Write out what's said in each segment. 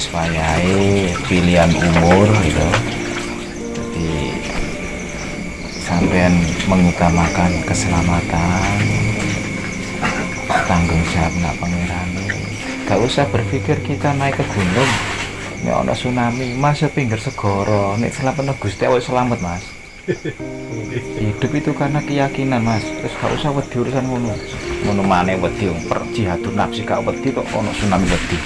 wis wayahe pilihan umur gitu. Jadi sampean mengutamakan keselamatan, tanggung jawab nak pangeran. Gak usah berpikir kita naik ke gunung nek ana tsunami mas pinggir segara nek selamat Gusti Allah selamat mas. Hidup itu karena keyakinan mas, terus gak usah wedi urusan ngono maneh wedi perjihadun nafsi gak wedi kok ana tsunami wedi.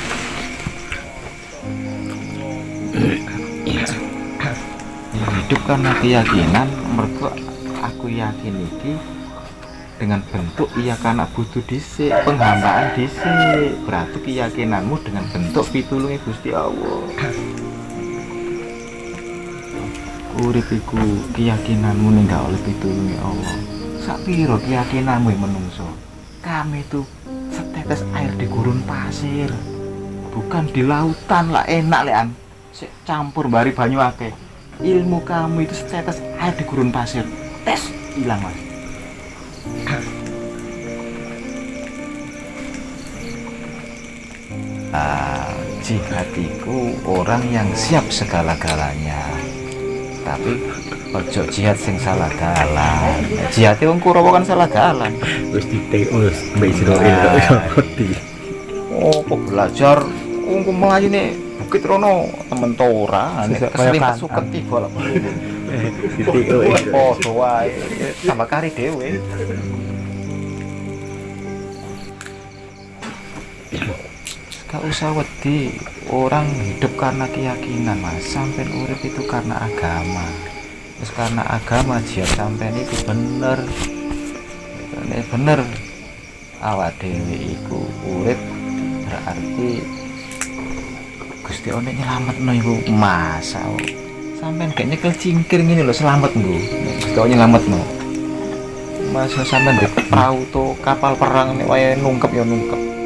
Hidup karena keyakinan, mergo aku yakin iki dengan bentuk iya karena butuh dhisik, penghambaan dhisik. Berarti keyakinanmu dengan bentuk pitulunge Gusti Allah. Urip iku keyakinanmu ning gak oleh pitulunge Allah. Sak piro keyakinanmu menungso? Kami itu setetes air di gurun pasir. Bukan di lautan lah enak lean. Sik campur bari banyu akeh. Ilmu kamu itu setetes air di gurun pasir. Tes hilang mas. Jihad iku orang yang siap segala-galanya. Tapi ojo jihad sing salah dalan. Jihad wong Kurawa kan salah dalan. Wis diteus mbek Israil kok wedi. Oh, kok belajar wong melayune Bukit Rono temen to ora nek keselimpat suket tiba lho. Diteus. Padha wae tambah kari dhewe. Gak usah wedi, orang hidup karena keyakinan mas, sampai urip itu karena agama. Terus karena agama jihad sampai itu bener. Ini bener awak dhewe iku urip berarti Gusti Allah nyelametno iku masa. Sampeyan gak nyekel cingkir ngene lho selamat nggo. Gusti Allah nyelametno. Masa sampeyan ndek perahu to kapal perang nek wae nungkep ya nungkep.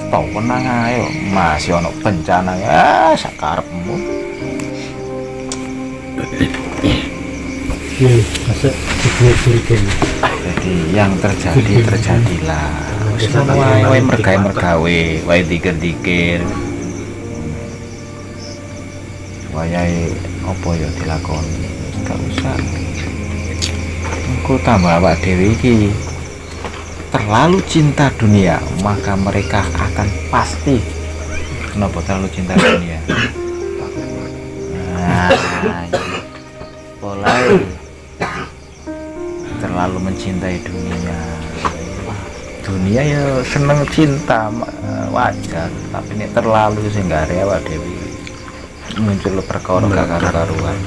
Tau menang ayo masih ono bencana ya sakarepmu. Masa diburu-buru. Jadi yang terjadi terjadilah. Wis ngono wae mergawe wae dikir-dikir. Wayahe apa ya dilakoni. Gak usah. Engko tambah awak dhewe iki terlalu cinta dunia, maka mereka akan pasti. Kenapa terlalu cinta dunia? Nah, mulai terlalu mencintai dunia. Dunia ya seneng cinta wajar, tapi ini terlalu sing gak awak dhewe muncul perkara gak karu-karuan.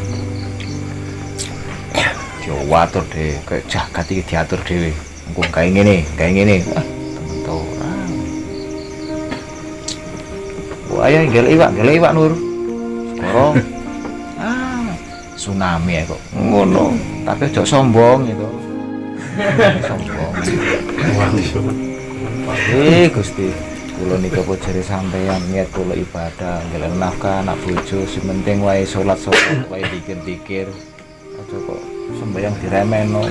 Yo watur deh, kayak jagat iki diatur dhewe. Engko kayak gini, temen tau orang. Wah ya gelek iwak Nur. Sekarang tsunami ya kok ngono. Tapi ojo sombong gitu. Sombong. Gusti, kula nika apa jere sampeyan niat kula ibadah, ngeleng nafkah anak bojo, sing penting wae salat, wae dikir-dikir. Aja kok sembayang diremeno.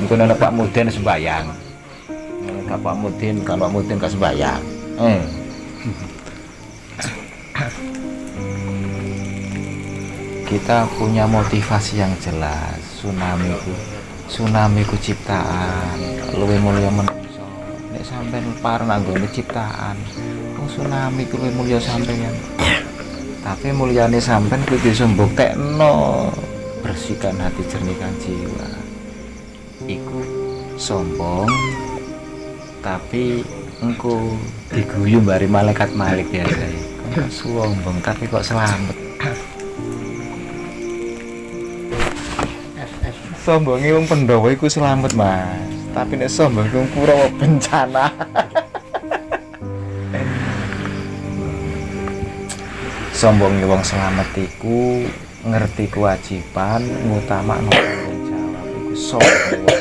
Mungkin ada Pak Mudin sembayang. Kalau Pak Mudin gak sembayang. Kita punya motivasi yang jelas. Tsunami ku ciptaan. Luwih mulya menungso. Nek sampean pareng anggone ciptaan. Tsunami ku luwih mulya sampeyan. Tapi mulyane sampean kudu bisa mbuktekno. Bersihkan hati, jernihkan jiwa. Iku sombong tapi engko diguyu bari malaikat Malik biasa. Kok sombong tapi kok selamat. Sombonge wong Pandhawa iku selamat mas, tapi nek sombong wong Kurawa bencana. Sombonge wong selamat iku ngerti kewajiban ngutamakno tanggung jawab iku sombong.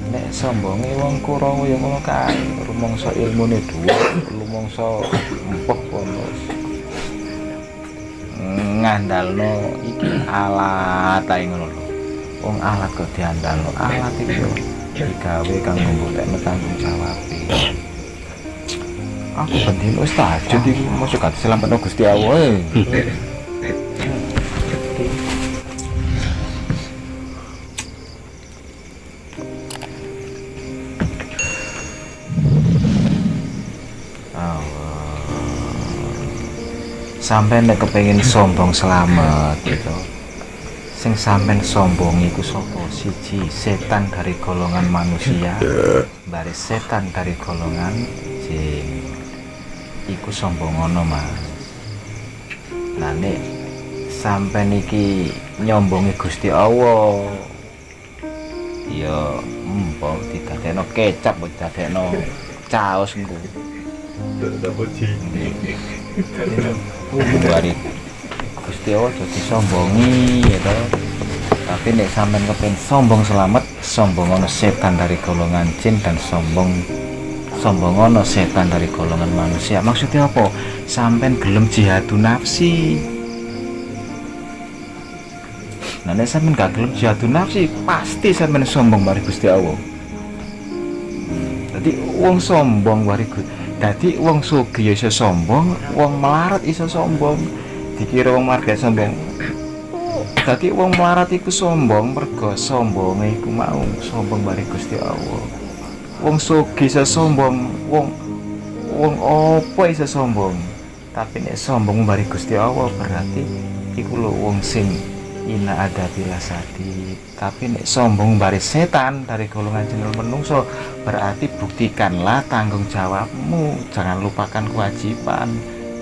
Nek sombonge wong Kurawa ya ngono kae, rumangsa ilmune dhuwur, rumangsa empuk kono. Ngandalno iki alat ae ngono lho. wong alat kok diandalno alat iki yo digawe kanggo mbuktekno tanggung jawab. Aku bendino wis tahajud iki mosok gak diselametno Gusti Allah. Sampai nek kepengin sombong selamat gitu. Sing sampean sombong iku sapa? Siji, setan dari golongan manusia, baris setan dari golongan jin. Iku sombong ngono, Mas. Nah nek sampean iki nyombongi Gusti Allah, ya empok didadekno kecap, didadekno caos engko. Bari Gusti Allah jadi sombongi gitu. Tapi nek sampean kepen sombong selamat, sombong ono setan dari golongan jin dan sombong ono setan dari golongan manusia. Maksudnya apa? Sampean gelem jihadun nafsi. Nah nek sampean gak gelem jihadun nafsi, pasti sampean sombong bari Gusti Allah. Jadi wong sombong bari dadi wong sugih ya iso sombong, wong melarat iso sombong. Dikira wong marga sombong. Dadi wong melarat iku sombong mergo sombonge iku mau sombong bari Gusti Allah. Wong sugih iso sombong, wong apa iso sombong. Tapi nek sombong bari Gusti Allah berarti iku lho wong sing ina ada bila sadi. Tapi nek sombong bari setan dari golongan jin menungso, berarti buktikanlah tanggung jawabmu, jangan lupakan kewajiban,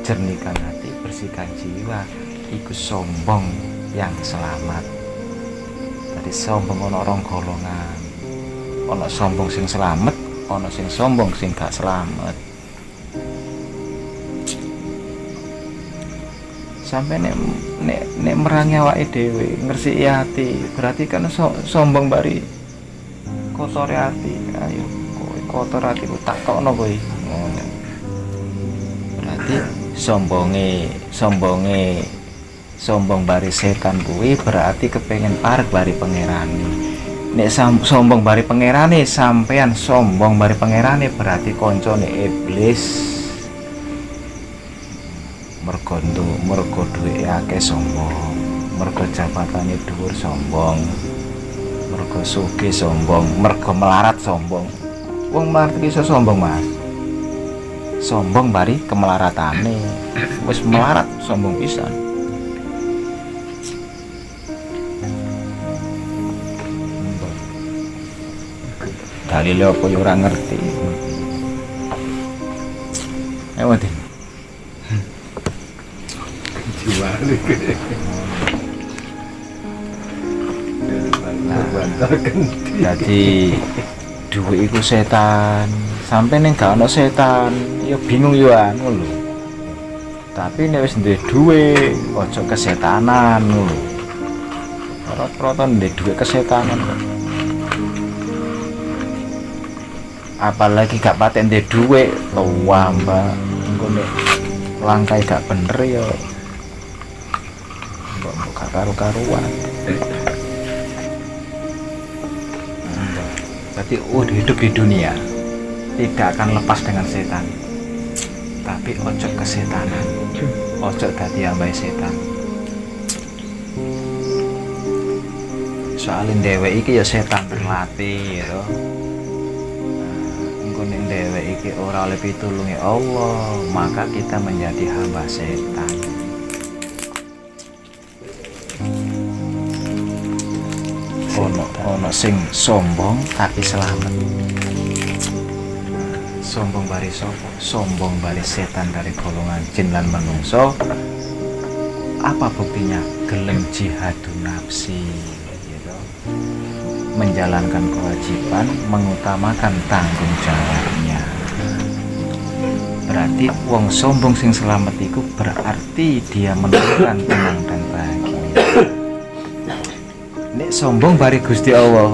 jernihkan hati, bersihkan jiwa. Iku sombong yang selamat. Tadi sombong ono rong golongan, ono sombong sing selamat, ono sing sombong sing gak selamat. Sampai nek merangi awake dhewe, ngresiki ati, berarti kan sombong bari kotore ati. Ayo kowe kotor atiku takokno kowe. Ngono. Berarti sombong bari setan kuwi berarti kepengen parek bari pangerane. Nek sombong bari pangerane, sampean sombong bari pangerane berarti koncone iblis. Mergo duwe akeh sombong, mergo jabatane dhuwur sombong, mergo sugih sombong, mergo melarat sombong. Wong melarat iso sombong, Mas. Sombong bari kemelaratane. Wis melarat sombong pisan. Dalile apa yo ora ngerti. Ayo, Din. Jadi duwe iku setan, sampai ning gak ono setan ya bingung yo anu lho. Tapi nek wis duwe duwe ojo kesetanan lho. Ora-ora ndek duwe kesetanan kok. Apalagi gak paten ndek duwe, wah Mbak, engko nek langkai gak bener ya gak karu-karuan. Jadi hidup di dunia tidak akan lepas dengan setan, tapi ojo kesetanan, ojo dadi ambai setan. Soalin dewe iki ya setan berlatih gitu. Engko ning dewe iki ora oleh pitulungi Allah, maka kita menjadi hamba setan. Ono sing sombong tapi selamat. Sombong bari sapa? Sombong bari setan dari golongan jin lan manungsa. Apa buktinya? Gelem jihadun nafsi gitu. Menjalankan kewajiban, mengutamakan tanggung jawabnya. Berarti wong sombong sing selamat itu berarti dia menemukan tenang dan bahagia. Nek sombong bari Gusti Allah,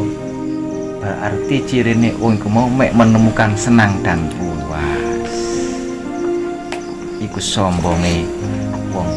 berarti cirine wong iku mau menemukan senang dan puas. Iku sombonge wong